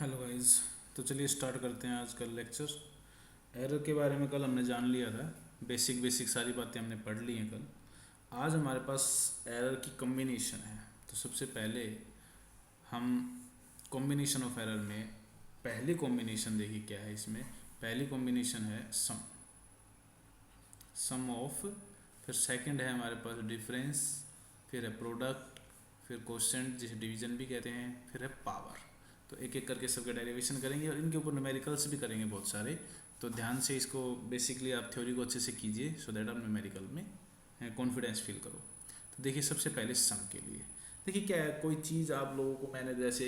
Hello guys. तो चलिए start करते हैं आज का लेक्चर। एरर के बारे में कल हमने जान लिया था। बेसिक बेसिक सारी बातें हमने पढ़ ली हैं कल। आज हमारे पास एरर की कॉम्बिनेशन है। तो सबसे पहले हम कॉम्बिनेशन ऑफ एरर में पहली कॉम्बिनेशन देखिए क्या है इसमें। पहली कॉम्बिनेशन है सम ऑफ, फिर सेकंड है हमारे पास डिफरेंस, फिर है प्रोडक्ट, फिर क्वोशिएंट जिसे डिवीजन भी कहते हैं, फिर है पावर। तो एक एक करके सबके डेरिवेशन करेंगे और इनके ऊपर न्यूमेरिकल्स भी करेंगे बहुत सारे। तो ध्यान से इसको बेसिकली आप थ्योरी को अच्छे से कीजिए सो दैट आप न्यूमेरिकल में कॉन्फिडेंस फील करो। तो देखिए सबसे पहले सम के लिए देखिए क्या है। कोई चीज़ आप लोगों को मैंने जैसे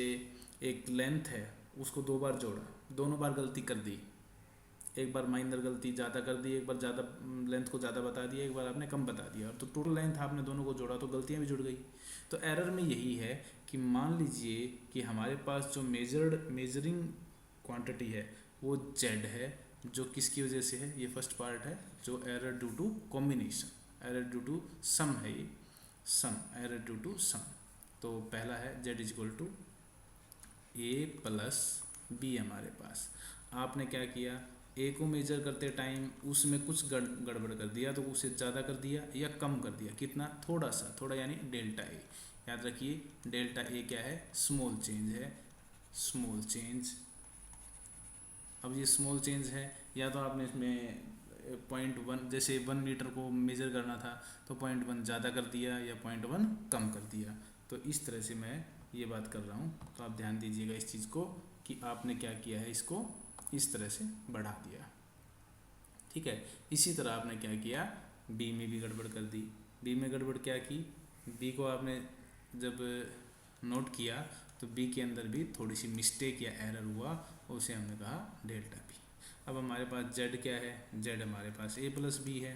एक लेंथ है उसको दो बार जोड़ा, दोनों बार गलती कर दी। एक बार माइनर गलती ज़्यादा कर दी, एक बार ज़्यादा लेंथ को ज़्यादा बता दिया, एक बार आपने कम बता दिया, तो टोटल लेंथ आपने दोनों को जोड़ा तो गलतियाँ भी जुड़ गई। तो एरर में यही है कि मान लीजिए कि हमारे पास जो मेजरिंग क्वांटिटी है वो जेड है, जो किसकी वजह से है, ये फर्स्ट पार्ट है जो error due to combination, error due to sum है ये sum, error due to sum. तो पहला है Z is equal to A plus B. हमारे पास आपने क्या किया, ए को मेजर करते टाइम उसमें कुछ गड़बड़ कर दिया, तो उसे ज़्यादा कर दिया या कम कर दिया, कितना, थोड़ा सा, थोड़ा यानी डेल्टा ए। याद रखिए डेल्टा ए क्या है, स्मॉल चेंज है, स्मॉल चेंज। अब ये स्मॉल चेंज है, या तो आपने इसमें 0.1 जैसे 1 मीटर को मेज़र करना था तो 0.1 ज़्यादा कर दिया या 0.1 कम कर दिया। तो इस तरह से मैं ये बात कर रहा हूँ, तो आप ध्यान दीजिएगा इस चीज़ को कि आपने क्या किया है, इसको इस तरह से बढ़ा दिया। ठीक है, इसी तरह आपने क्या किया, बी में भी गड़बड़ कर दी। बी में गड़बड़ क्या की, बी को आपने जब नोट किया तो बी के अंदर भी थोड़ी सी मिस्टेक या एरर हुआ, उसे हमने कहा डेल्टा बी। अब हमारे पास जेड क्या है, जेड हमारे पास ए प्लस बी है।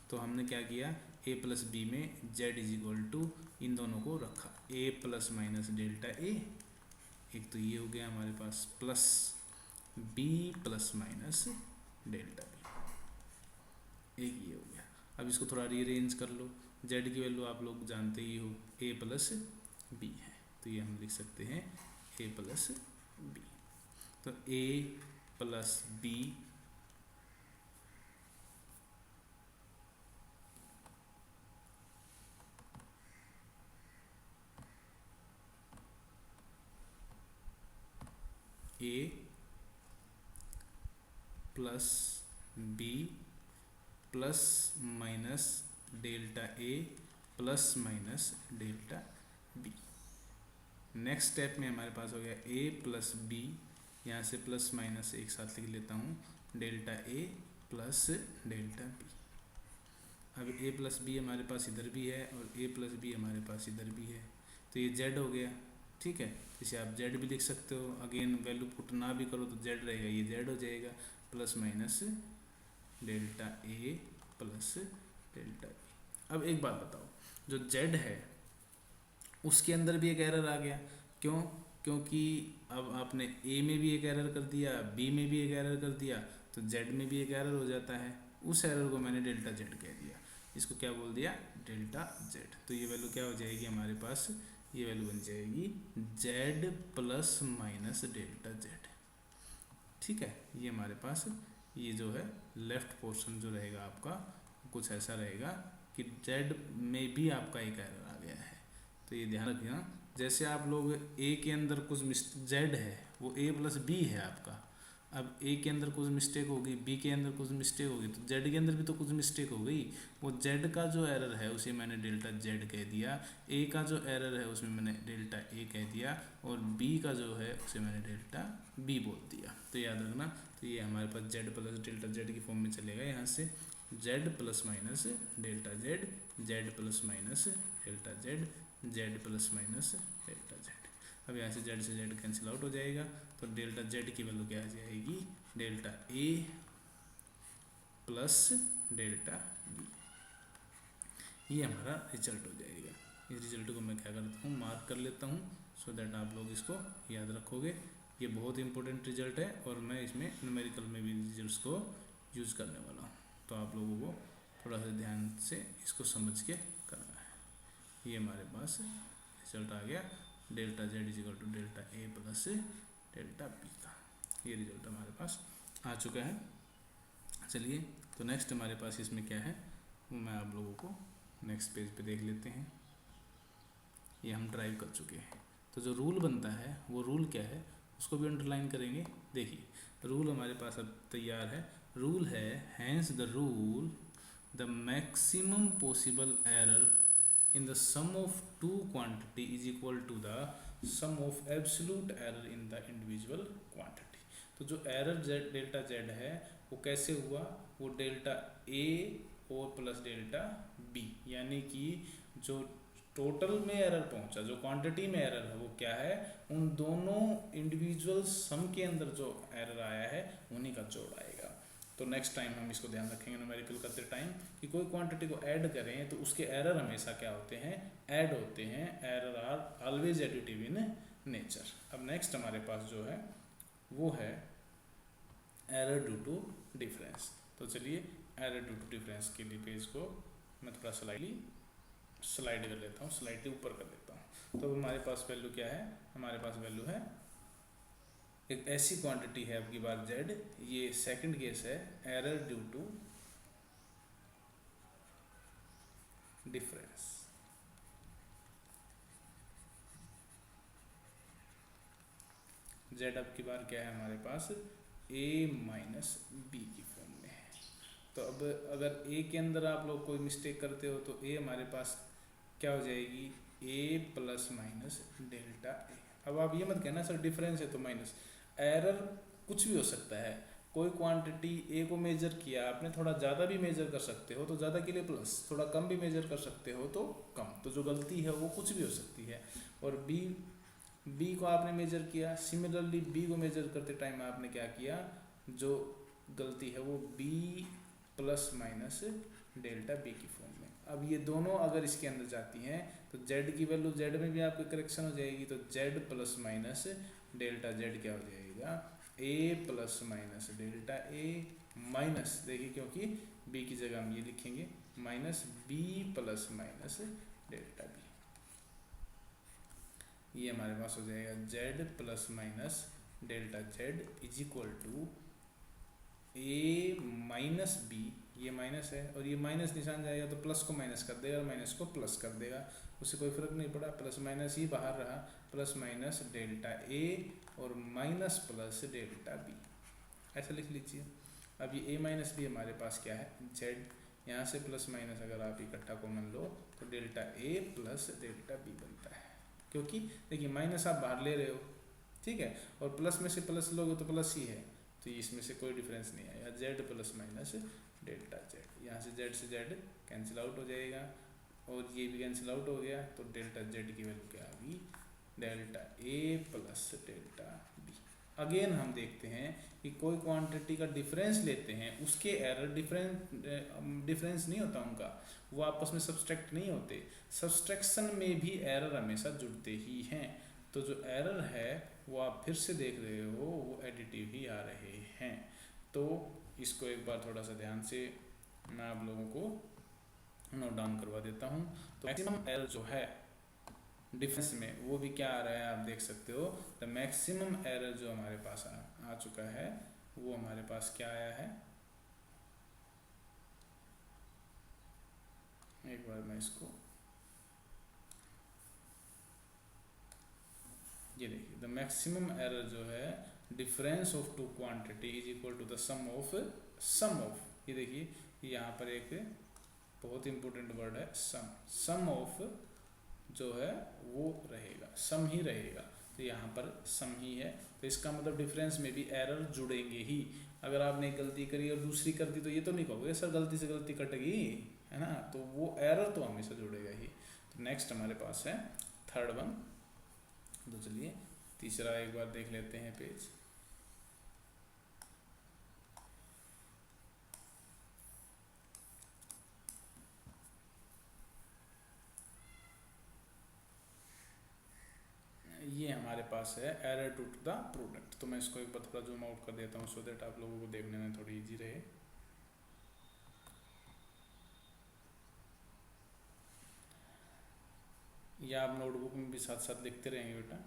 तो हमने क्या किया, ए प्लस बी में जेड इज इक्वल टू इन दोनों को रखा, A plus minus delta A. एक तो ये हो गया हमारे पास, plus B plus minus delta B, एक ये हो गया। अब इसको थोड़ा रीअरेंज कर लो। जेड की वैल्यू आप लोग जानते ही हो, ए प्लस बी है, तो ये हम लिख सकते हैं ए प्लस बी। तो A plus B A plus B plus minus delta A plus minus delta B. Next step में हमारे पास हो गया ए प्लस बी, यहाँ से प्लस माइनस एक साथ लिख लेता हूँ, delta A plus delta B. अब ए प्लस बी हमारे पास इधर भी है और ए प्लस बी हमारे पास इधर भी है, तो ये जेड हो गया। ठीक है, इसे आप जेड भी लिख सकते हो। अगेन वैल्यू पुट ना भी करो तो जेड रहेगा, ये जेड हो जाएगा, plus minus delta A plus delta B. अब एक बात बताओ, जो जेड है उसके अंदर भी एक एरर आ गया, क्यों, क्योंकि अब आपने ए में भी एक एरर कर दिया, बी में भी एक एरर कर दिया, तो जेड में भी एक एरर हो जाता है। उस एरर को मैंने डेल्टा जेड कह दिया, इसको क्या बोल दिया, डेल्टा जेड। तो ये वैल्यू क्या हो जाएगी हमारे पास, ये वैल्यू बन जाएगी Z plus minus delta Z. ठीक है, ये हमारे पास ये जो है लेफ्ट पोर्शन जो रहेगा आपका कुछ ऐसा रहेगा कि जेड में भी आपका एक एरर आ गया है। तो ये ध्यान रखिए, जैसे आप लोग ए के अंदर कुछ जेड है वो ए प्लस बी है आपका, अब ए के अंदर कुछ मिस्टेक होगी, बी के अंदर कुछ मिस्टेक होगी, तो जेड के अंदर भी तो कुछ मिस्टेक हो गई। वो जेड का जो एरर है उसे मैंने डेल्टा जेड कह दिया, ए का जो एरर है उसमें मैंने डेल्टा ए कह दिया, और बी का जो है उसे मैंने डेल्टा बी बोल दिया। तो याद रखना, तो ये हमारे पास जेड प्लस डेल्टा जेड की फॉर्म में चलेगा, यहाँ से Z plus minus delta Z, Z plus minus delta Z, Z plus minus delta Z. अब यहाँ से जेड से जेड कैंसिल आउट हो जाएगा, तो डेल्टा जेड की वैल्यू क्या आ जाएगी, delta A plus delta B. ये हमारा रिजल्ट हो जाएगा। इस रिजल्ट को मैं क्या करता हूँ, मार्क कर लेता हूँ सो दैट आप लोग इसको याद रखोगे। ये बहुत इंपॉर्टेंट रिजल्ट है और मैं इसमें न्यूमेरिकल में भी रिजल्ट्स को यूज़ करने वाला हूँ, तो आप लोगों को थोड़ा सा ध्यान से इसको समझ के करना है। ये हमारे पास रिजल्ट आ गया, delta Z is equal to delta A plus delta B का। ये रिजल्ट हमारे पास आ चुका है। चलिए तो नेक्स्ट हमारे पास इसमें क्या है वो मैं आप लोगों को नेक्स्ट पेज पे देख लेते हैं। ये हम ड्राइव कर चुके हैं। तो जो रूल बनता है वो रूल क्या है उसको भी अंडरलाइन करेंगे। देखिए रूल हमारे पास अब तैयार है। रूल है hence the rule the maximum possible error in the sum of two quantity is equal to the sum of absolute error in the individual quantity। तो जो एरर जेड डेल्टा जेड है वो कैसे हुआ, वो डेल्टा ए और plus delta B, यानी कि जो टोटल में एरर पहुंचा, जो क्वांटिटी में एरर है वो क्या है, उन दोनों इंडिविजुअल सम के अंदर जो एरर आया है उन्हीं का जोड़ आएगा। तो नेक्स्ट टाइम हम इसको ध्यान रखेंगे न्यूमेरिकल करते टाइम कि कोई क्वांटिटी को ऐड करें तो उसके एरर हमेशा क्या होते हैं, ऐड होते हैं। Error are always additive in nature. अब नेक्स्ट हमारे पास जो है वो है एरर ड्यू टू डिफरेंस। तो चलिए एरर ड्यू टू डिफरेंस के लिए पेज को मैं थोड़ा स्लाइड कर लेता हूँ, स्लाइड ऊपर कर देता हूँ। तो हमारे पास वैल्यू क्या है, हमारे पास वैल्यू है एक ऐसी क्वांटिटी है आपकी बार z, ये सेकंड केस है error due to difference. z आपकी बार क्या है हमारे पास a माइनस बी की फॉर्म में है। तो अब अगर a के अंदर आप लोग कोई मिस्टेक करते हो तो a हमारे पास क्या हो जाएगी, a प्लस माइनस डेल्टा ए। अब आप ये मत कहना सर डिफरेंस है तो माइनस, एरर कुछ भी हो सकता है। कोई क्वांटिटी ए को मेजर किया आपने, थोड़ा ज़्यादा भी मेजर कर सकते हो तो ज़्यादा के लिए प्लस, थोड़ा कम भी मेजर कर सकते हो तो कम। तो जो गलती है वो कुछ भी हो सकती है। और बी को आपने मेजर किया, सिमिलरली बी को मेजर करते टाइम आपने क्या किया, जो गलती है वो B plus minus delta B की फॉर्म में। अब ये दोनों अगर इसके अंदर जाती हैं तो z की वैल्यू z में भी आपकी करेक्शन हो जाएगी। तो z plus minus delta z क्या हो जाएगा, a plus minus delta a minus, देखिए क्योंकि b की जगह हम ये लिखेंगे minus b plus minus delta b। ये हमारे पास हो जाएगा z plus minus delta z is equal to a minus b, ये माइनस है और ये माइनस निशान जाएगा तो प्लस को माइनस कर देगा और माइनस को प्लस कर देगा, उससे कोई फर्क नहीं पड़ा, प्लस माइनस ही बाहर रहा। प्लस माइनस डेल्टा a और माइनस प्लस डेल्टा b, ऐसा लिख लीजिए। अब ये a माइनस बी हमारे पास क्या है z, यहाँ से प्लस माइनस अगर आप इकट्ठा कॉमन लो तो delta a plus delta b बनता है। क्योंकि देखिए माइनस आप बाहर ले रहे हो, ठीक है, और प्लस में से प्लस लोगे तो प्लस ही है, तो इसमें से कोई डिफरेंस नहीं आएगा। z plus minus delta z, यहाँ से z कैंसिल आउट हो जाएगा और ये भी कैंसिल आउट हो गया। तो डेल्टा z की वैल्यू क्या आ गई, delta a plus delta b। Again हम देखते हैं कि कोई क्वांटिटी का डिफरेंस लेते हैं, उसके एरर डिफरेंस नहीं होता उनका, वो आपस में सब्सट्रैक्ट नहीं होते। सब्सट्रैक्शन में भी एरर हमेशा जुड़ते ही हैं। तो जो एरर है वो आप फिर से देख रहे हो वो एडिटिव ही आ रहे हैं। तो इसको एक बार थोड़ा सा ध्यान से मैं आप लोगों को नोट डाउन करवा देता हूँ। तो मैक्सिमम एरर जो है डिफरेंस में वो भी क्या आ रहा है आप देख सकते हो। द मैक्सिमम एरर जो हमारे पास आ चुका है वो हमारे पास क्या आया है, एक बार मैं इसको ये देखिए, द मैक्सिमम एरर जो है difference of two quantity is equal to the sum of, ये देखिए यहाँ पर एक बहुत इंपॉर्टेंट वर्ड है सम ऑफ जो है वो रहेगा, सम ही रहेगा। तो यहाँ पर सम ही है, तो इसका मतलब डिफरेंस में भी एरर जुड़ेंगे ही। अगर आपने एक गलती करी और दूसरी कर दी तो ये तो नहीं कहोगे सर गलती से गलती कट गई, है ना, तो वो एरर तो हमेशा जुड़ेगा ही। तो नेक्स्ट हमारे पास है थर्ड वन। तो चलिए तीसरा एक बार देख लेते हैं पेज। ये हमारे पास है एरर टू द प्रोडक्ट। तो मैं इसको एक बार थोड़ा जूम आउट कर देता हूँ सो दैट आप लोगों को देखने में थोड़ी इजी रहे। या आप नोटबुक में भी साथ साथ लिखते रहेंगे बेटा।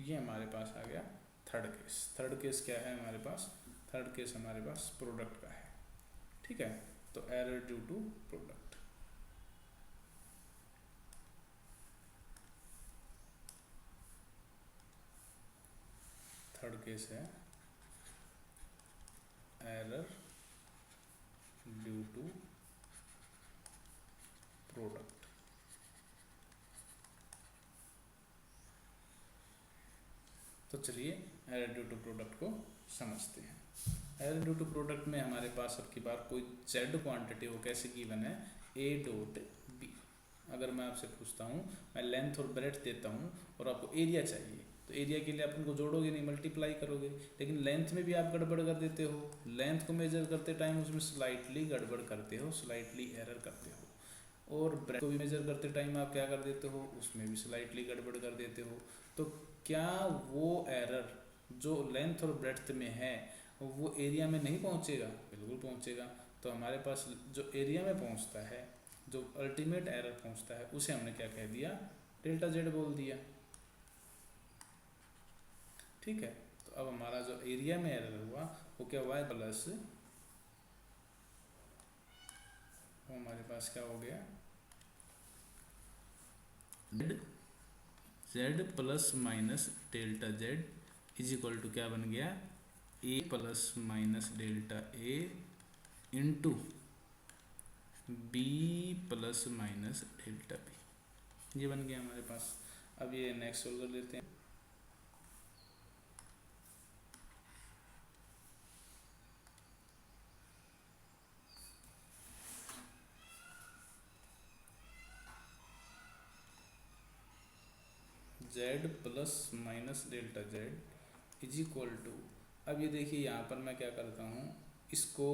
ये हमारे पास आ गया थर्ड केस। थर्ड केस क्या है हमारे पास? थर्ड केस हमारे पास प्रोडक्ट का है, ठीक है। तो error due to product, third case है एरर ड्यू टू प्रोडक्ट। तो चलिए एरर ड्यू टू प्रोडक्ट को समझते हैं। एरर ड्यू टू प्रोडक्ट में हमारे पास अब की बार कोई z क्वांटिटी हो, कैसे गिवन है a डॉट बी। अगर मैं आपसे पूछता हूँ, मैं लेंथ और ब्रेड्थ देता हूँ और आपको एरिया चाहिए, तो एरिया के लिए आप उनको जोड़ोगे नहीं, मल्टीप्लाई करोगे। लेकिन लेंथ में भी आप गड़बड़ कर देते हो, लेंथ को मेजर करते टाइम उसमें स्लाइटली गड़बड़ करते हो, स्लाइटली एरर करते हो। और ब्रेड्थ को भी मेजर करते टाइम आप क्या कर देते हो, उसमें भी स्लाइटली गड़बड़ कर देते हो। तो क्या वो एरर जो लेंथ और ब्रेड्थ में है वो एरिया में नहीं पहुंचेगा? बिल्कुल पहुंचेगा। तो हमारे पास जो एरिया में पहुंचता है, जो अल्टीमेट एरर पहुंचता है, उसे हमने क्या कह दिया? डेल्टा जेड बोल दिया, ठीक है। तो अब हमारा जो एरिया में एरर हुआ वो क्या हुआ है? प्लस वो हमारे पास क्या हो गया? Z plus minus delta Z is equal to क्या बन गया? A plus minus delta A into B plus minus delta B, ये बन गया हमारे पास। अब ये नेक्स्ट सोल्व कर लेते हैं। Z plus minus delta Z is equal to, अब ये देखिए यहाँ पर मैं क्या करता हूँ, इसको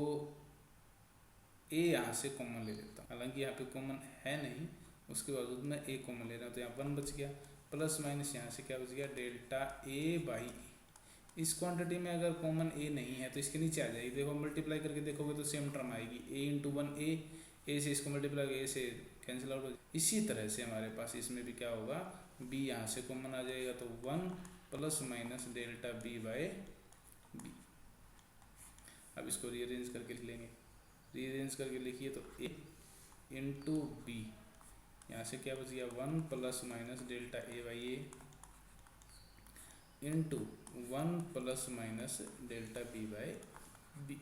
ए यहाँ से कॉमन ले लेता हूँ, हालांकि यहाँ पे कॉमन है नहीं, उसके बावजूद मैं ए कॉमन ले रहा हूँ, तो यहाँ 1 बच गया। प्लस माइनस यहाँ से क्या बच गया? Delta A by. इस क्वांटिटी में अगर कॉमन ए नहीं है तो इसके नीचे आ जाएगी, देखो मल्टीप्लाई करके देखोगे तो सेम टर्म आएगी, ए इंटू 1 ए से इसको मल्टीप्लाई, ए से कैंसिल आउट हो जाए। इसी तरह से हमारे पास इसमें भी क्या होगा? बी यहाँ से कॉमन आ जाएगा, तो 1 plus minus delta B by B. अब इसको रीअरेंज करके लिख लेंगे, रीअरेंज करके लिखिए तो ए इंटू बी, यहाँ से क्या बच गया? 1 plus minus delta A by A into 1 plus minus delta B by B,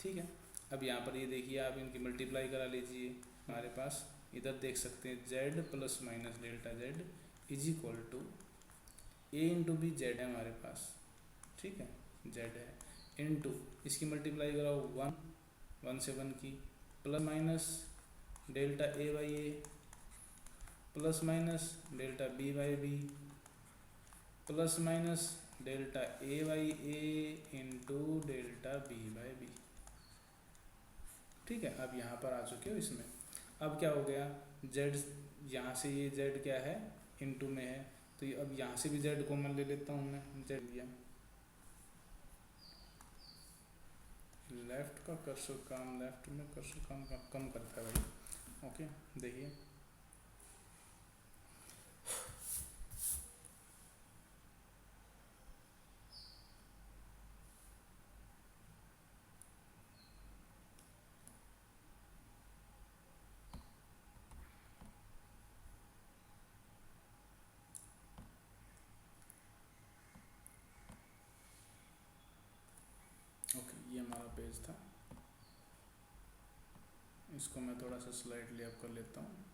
ठीक है। अब यहाँ पर ये देखिए, आप इनकी मल्टीप्लाई करा लीजिए। हमारे पास इधर देख सकते हैं Z plus minus delta Z is equal to A into B, Z है हमारे पास, ठीक है, जेड है, इंटू इसकी मल्टीप्लाई कराओ 1 से 1 की, plus minus delta A by A plus minus delta B by B plus minus delta A by A into delta B by B, ठीक है। अब यहाँ पर आ चुके हो इसमें। अब क्या हो गया? z यहाँ से ये z क्या है? इनटू में है, तो ये अब यहाँ से भी z कॉमन ले लेता हूँ मैं, z लिया। लेफ्ट का कर्सर काम, लेफ्ट में कर्सर काम कम करता है भाई, ओके। देखिए ओके, ये हमारा पेज था, इसको मैं थोड़ा सा स्लाइडली अप कर लेता हूँ।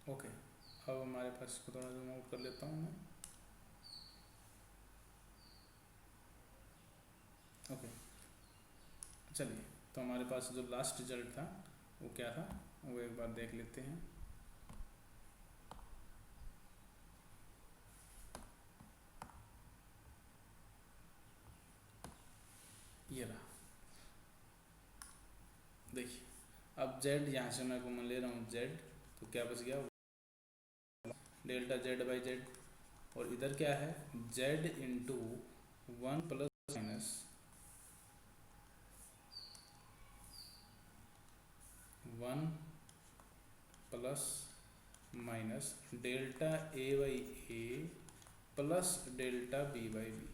ओके, अब हमारे पास इसको थोड़ा जूम आउट कर लेता हूँ मैं, ओके। चलिए, तो हमारे पास जो लास्ट रिजल्ट था वो क्या था वो एक बार देख लेते हैं। देखिए अब z यहाँ से मैं कॉमन ले रहा हूँ z, तो क्या बच गया डेल्टा z बाई जेड, और इधर क्या है z into 1 plus minus 1 plus minus delta a by A plus delta b by B,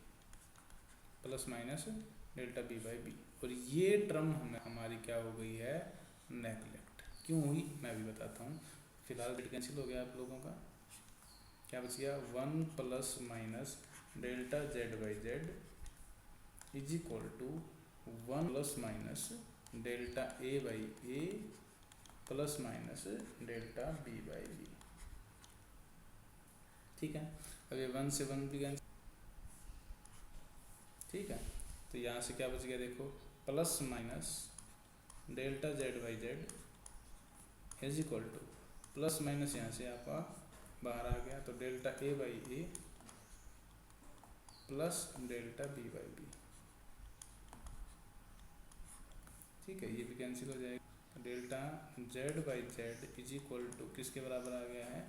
plus minus delta b by B. और ये टर्म हमारी क्या हो गई है नेगलेक्ट। क्यों हुई मैं भी बताता हूँ। फिलहाल डेट कैंसिल हो गया आप लोगों का, क्या बच गया 1 plus minus delta z by Z is equal to 1 plus minus delta a by A plus minus delta b by B. ठीक है, अब ये 1 से 1 भी कैंसिल, ठीक है, तो यहाँ से क्या बच गया देखो plus minus delta z by Z is equal to plus minus यहाँ से आपका बाहर आ गया, तो delta a by A plus delta b by B. ठीक है, ये भी कैंसिल हो जाएगा। Delta z by Z is equal to किसके बराबर आ गया है